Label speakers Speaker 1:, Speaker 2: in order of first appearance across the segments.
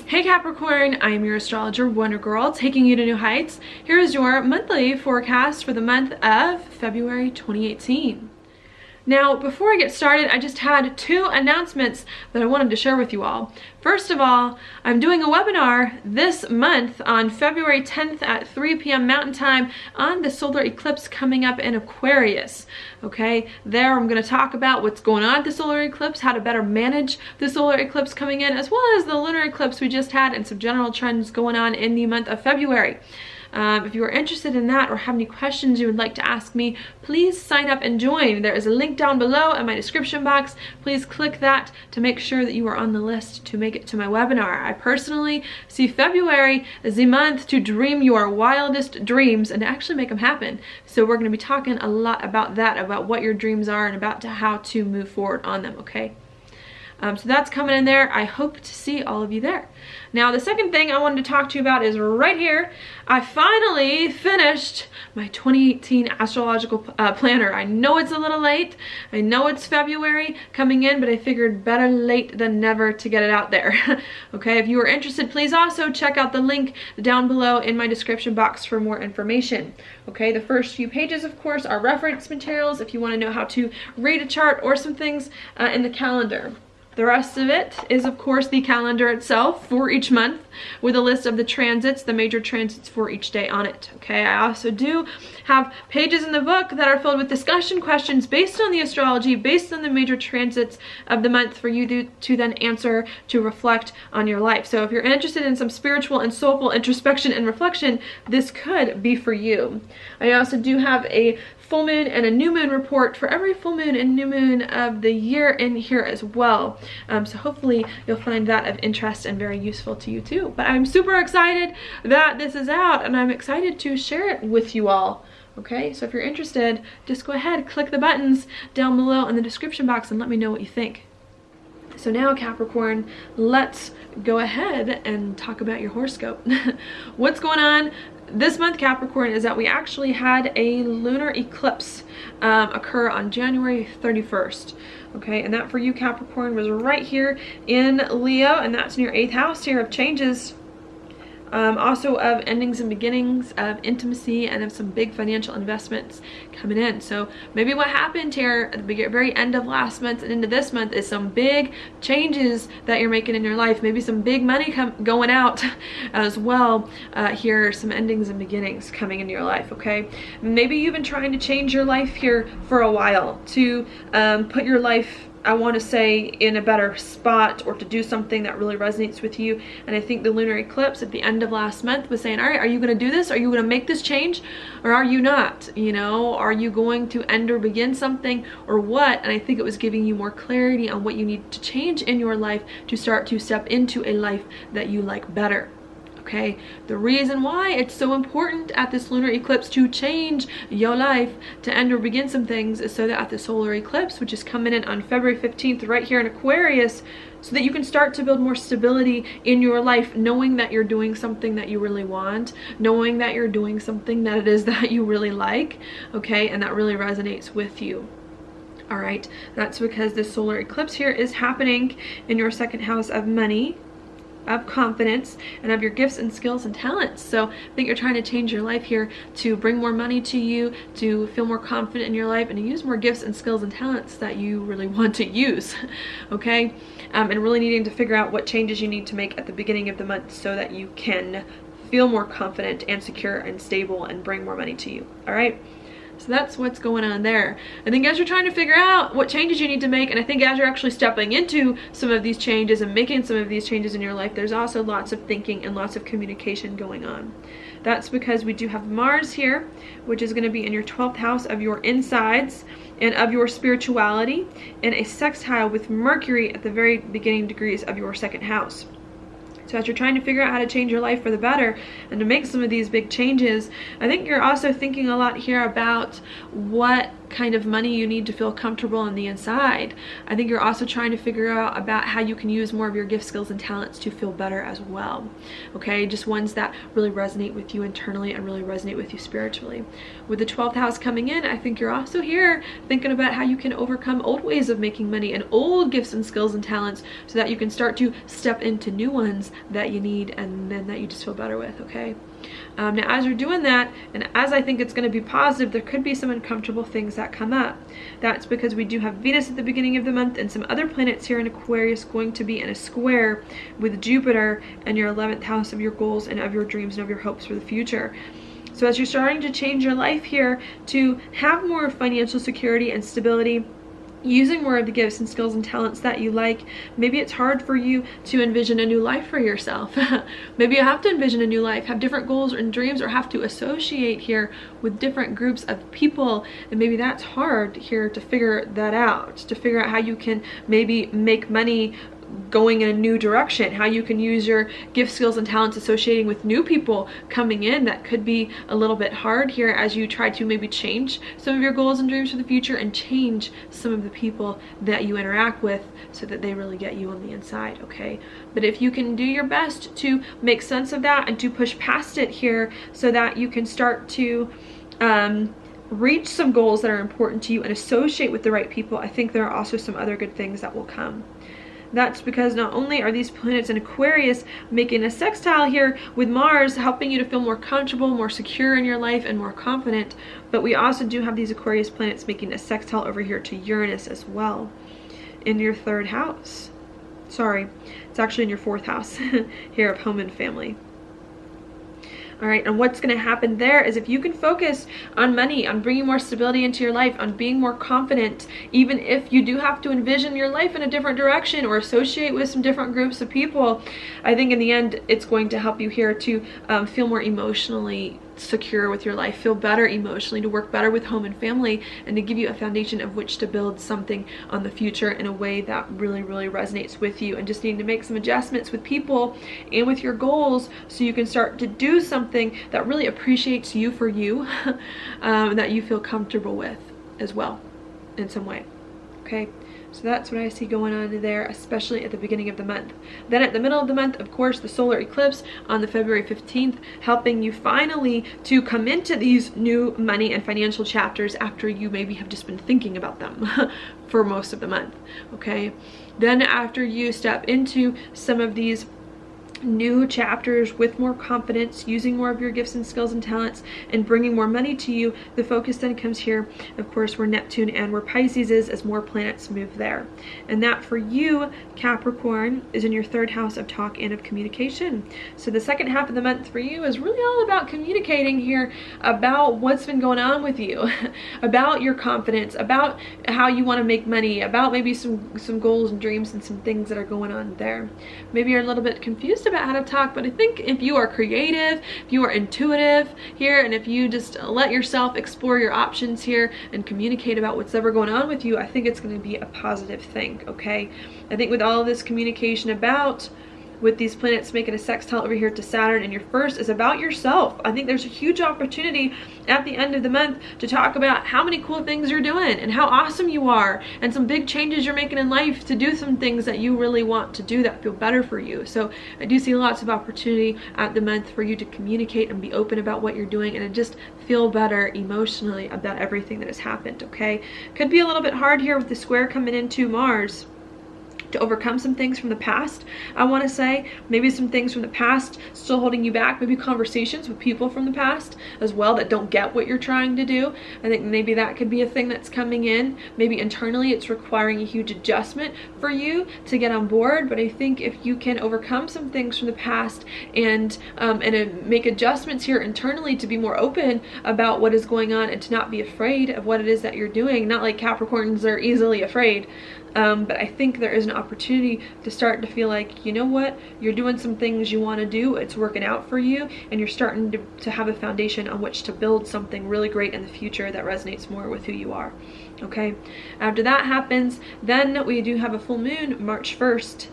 Speaker 1: Hey Capricorn, I am your astrologer Wonder Girl, taking you to new heights. Here is your monthly forecast for the month of February 2018. Now, before I get started, I just had two announcements that I wanted to share with you all. First of all, I'm doing a webinar this month on February 10th at 3 p.m. Mountain Time on the solar eclipse coming up in Aquarius. Okay, there I'm going to talk about what's going on at the solar eclipse, how to better manage the solar eclipse coming in, as well as the lunar eclipse we just had and some general trends going on in the month of February. If you are interested in that or have any questions you would like to ask me, please sign up and join. There is a link down below in my description box. Please click that to make sure that you are on the list to make it to my webinar. I personally see February as the month to dream your wildest dreams and to actually make them happen. So we're going to be talking a lot about that, about what your dreams are and about how to move forward on them, okay? So that's coming in there. I hope to see all of you there. Now, the second thing I wanted to talk to you about is right here. I finally finished my 2018 Astrological Planner. I know it's a little late. I know it's February coming in, but I figured better late than never to get it out there. Okay, if you are interested, please also check out the link down below in my description box for more information. Okay, the first few pages, of course, are reference materials if you want to know how to read a chart or some things in the calendar. The rest of it is, of course, the calendar itself for each month with a list of the transits, the major transits for each day on it. Okay, I also do have pages in the book that are filled with discussion questions based on the astrology, based on the major transits of the month for you to then answer, to reflect on your life. So if you're interested in some spiritual and soulful introspection and reflection, this could be for you. I also do have a full moon and a new moon report for every full moon and new moon of the year in here as well. So hopefully you'll find that of interest and very useful to you too. But I'm super excited that this is out and I'm excited to share it with you all. Okay, so if you're interested, just go ahead, click the buttons down below in the description box and let me know what you think. So now, Capricorn, let's go ahead and talk about your horoscope. What's going on this month, Capricorn, is that we actually had a lunar eclipse occur on January 31st. Okay, and that for you, Capricorn, was right here in Leo, and that's in your 8th house here of changes. Also of endings and beginnings, of intimacy, and of some big financial investments coming in. So maybe what happened here at the very end of last month and into this month is some big changes that you're making in your life. Maybe some big money going out as well. Here are some endings and beginnings coming into your life, okay? Maybe you've been trying to change your life here for a while, to put your life, I want to say, in a better spot, or to do something that really resonates with you. And I think the lunar eclipse at the end of last month was saying, all right, are you going to do this? Are you going to make this change? Or are you not? You know, are you going to end or begin something, or what? And I think it was giving you more clarity on what you need to change in your life to start to step into a life that you like better. Okay, the reason why it's so important at this lunar eclipse to change your life, to end or begin some things, is so that at the solar eclipse, which is coming in on February 15th right here in Aquarius, so that you can start to build more stability in your life, knowing that you're doing something that you really want, knowing that you're doing something that it is that you really like, okay, and that really resonates with you. All right, that's because this solar eclipse here is happening in your 2nd house of money, of confidence, and of your gifts and skills and talents. So I think you're trying to change your life here to bring more money to you, to feel more confident in your life, and to use more gifts and skills and talents that you really want to use. Okay, and really needing to figure out what changes you need to make at the beginning of the month so that you can feel more confident and secure and stable and bring more money to you. All right, so that's what's going on there. I think as you're trying to figure out what changes you need to make, and I think as you're actually stepping into some of these changes and making some of these changes in your life, there's also lots of thinking and lots of communication going on. That's because we do have Mars here, which is going to be in your 12th house of your insides and of your spirituality, and a sextile with Mercury at the very beginning degrees of your 2nd house. So as you're trying to figure out how to change your life for the better and to make some of these big changes, I think you're also thinking a lot here about what kind of money you need to feel comfortable on the inside. I think you're also trying to figure out about how you can use more of your gift, skills, and talents to feel better as well. Okay, just ones that really resonate with you internally and really resonate with you spiritually. With the 12th house coming in, I think you're also here thinking about how you can overcome old ways of making money and old gifts and skills and talents so that you can start to step into new ones that you need and then that you just feel better with, okay? Now as you're doing that, and as I think it's going to be positive, there could be some uncomfortable things that come up. That's because we do have Venus at the beginning of the month and some other planets here in Aquarius going to be in a square with Jupiter and your 11th house of your goals and of your dreams and of your hopes for the future. So as you're starting to change your life here to have more financial security and stability, using more of the gifts and skills and talents that you like, maybe it's hard for you to envision a new life for yourself. Maybe you have to envision a new life, have different goals and dreams, or have to associate here with different groups of people, and maybe that's hard here to figure that out, to figure out how you can maybe make money going in a new direction, how you can use your gift, skills, and talents associating with new people coming in. That could be a little bit hard here as you try to maybe change some of your goals and dreams for the future and change some of the people that you interact with so that they really get you on the inside, okay? But if you can do your best to make sense of that and to push past it here so that you can start to reach some goals that are important to you and associate with the right people, I think there are also some other good things that will come. That's because not only are these planets in Aquarius making a sextile here with Mars, helping you to feel more comfortable, more secure in your life, and more confident, but we also do have these Aquarius planets making a sextile over here to Uranus as well in your 3rd house. Sorry, it's actually in your 4th house here of home and family. All right, and what's going to happen there is if you can focus on money, on bringing more stability into your life, on being more confident, even if you do have to envision your life in a different direction or associate with some different groups of people, I think in the end, it's going to help you here to feel more emotionally secure with your life, feel better emotionally, to work better with home and family, and to give you a foundation of which to build something on the future in a way that really, really resonates with you, and just need to make some adjustments with people and with your goals so you can start to do something that really appreciates you for you, that you feel comfortable with as well in some way, okay? So that's what I see going on there, especially at the beginning of the month. Then at the middle of the month, of course, the solar eclipse on the February 15th, helping you finally to come into these new money and financial chapters after you maybe have just been thinking about them for most of the month, okay? Then after you step into some of these new chapters with more confidence, using more of your gifts and skills and talents, and bringing more money to you, the focus then comes here, of course, where Neptune and where Pisces is, as more planets move there. And that for you, Capricorn, is in your 3rd house of talk and of communication. So the second half of the month for you is really all about communicating here about what's been going on with you, about your confidence, about how you want to make money, about maybe some goals and dreams and some things that are going on there. Maybe you're a little bit confused about how to talk, but I think if you are creative, if you are intuitive here, and if you just let yourself explore your options here and communicate about what's ever going on with you, I think it's going to be a positive thing, okay? I think with all of this communication about with these planets making a sextile over here to Saturn, and your first is about yourself. I think there's a huge opportunity at the end of the month to talk about how many cool things you're doing and how awesome you are, and some big changes you're making in life to do some things that you really want to do that feel better for you. So I do see lots of opportunity at the month for you to communicate and be open about what you're doing and to just feel better emotionally about everything that has happened, okay? Could be a little bit hard here with the square coming into Mars to overcome some things from the past. I want to say maybe some things from the past still holding you back, maybe conversations with people from the past as well that don't get what you're trying to do. I think maybe that could be a thing that's coming in. Maybe internally it's requiring a huge adjustment for you to get on board, but I think if you can overcome some things from the past and make adjustments here internally to be more open about what is going on and to not be afraid of what it is that you're doing, not like Capricorns are easily afraid, but I think there is an opportunity to start to feel like, you know what, you're doing some things you want to do, it's working out for you, and you're starting to have a foundation on which to build something really great in the future that resonates more with who you are, okay? After that happens, then we do have a full moon March 1st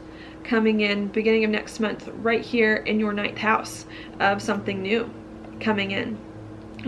Speaker 1: coming in, beginning of next month, right here in your 9th house of something new coming in.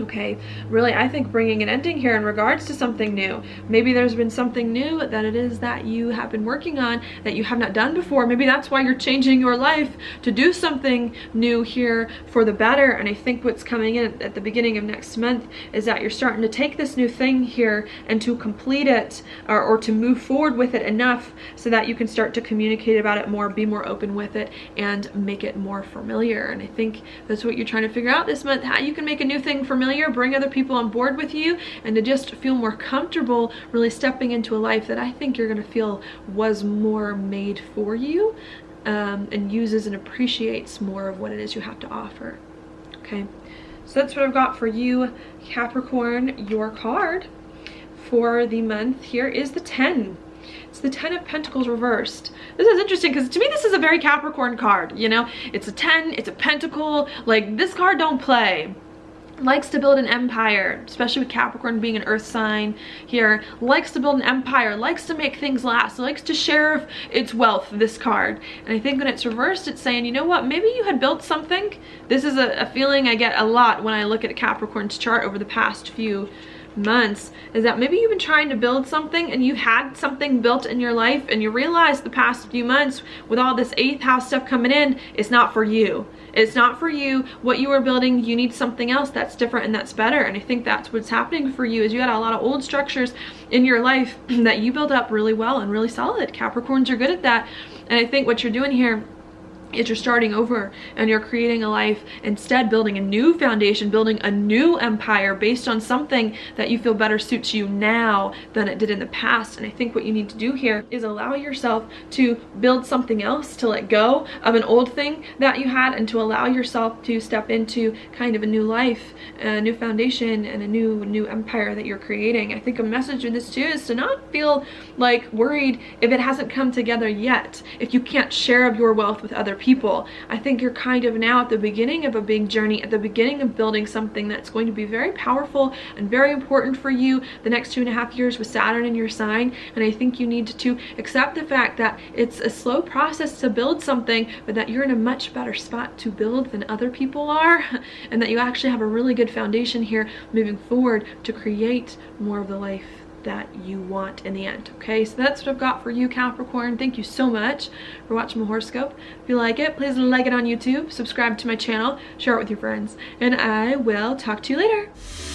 Speaker 1: Okay, really, I think bringing an ending here in regards to something new. Maybe there's been something new that it is that you have been working on that you have not done before. Maybe that's why you're changing your life to do something new here for the better. And I think what's coming in at the beginning of next month is that you're starting to take this new thing here and to complete it, or to move forward with it enough so that you can start to communicate about it more, be more open with it, and make it more familiar. And I think that's what you're trying to figure out this month, how you can make a new thing familiar, bring other people on board with you, and to just feel more comfortable really stepping into a life that I think you're going to feel was more made for you, and uses and appreciates more of what it is you have to offer. Okay, so that's what I've got for you, Capricorn. Your card for the month here is the 10. It's the 10 of Pentacles reversed. This is interesting because to me this is a very Capricorn card, you know? It's a 10, it's a pentacle, like this card don't play. Likes to build an empire, especially with Capricorn being an earth sign here. Likes to build an empire, likes to make things last, likes to share its wealth, this card. And I think when it's reversed, it's saying, you know what, maybe you had built something. This is a feeling I get a lot when I look at Capricorn's chart over the past few months, is that maybe you've been trying to build something and you had something built in your life and you realized the past few months with all this 8th house stuff coming in, it's not for you. It's not for you. What you were building, you need something else that's different and that's better. And I think that's what's happening for you, is you had a lot of old structures in your life that you built up really well and really solid. Capricorns are good at that. And I think what you're doing here is you're starting over and you're creating a life, instead building a new foundation, building a new empire based on something that you feel better suits you now than it did in the past. And I think what you need to do here is allow yourself to build something else, to let go of an old thing that you had, and to allow yourself to step into kind of a new life, a new foundation, and a new empire that you're creating. I think a message in this too is to not feel like worried if it hasn't come together yet, if you can't share of your wealth with other people. I think you're kind of now at the beginning of a big journey, at the beginning of building something that's going to be very powerful and very important for you the next 2.5 years with Saturn in your sign. And I think you need to accept the fact that it's a slow process to build something, but that you're in a much better spot to build than other people are, and that you actually have a really good foundation here moving forward to create more of the life that you want in the end. Okay, so that's what I've got for you, Capricorn. Thank you so much for watching my horoscope. If you like it, please like it on YouTube, subscribe to my channel, share it with your friends, and I will talk to you later.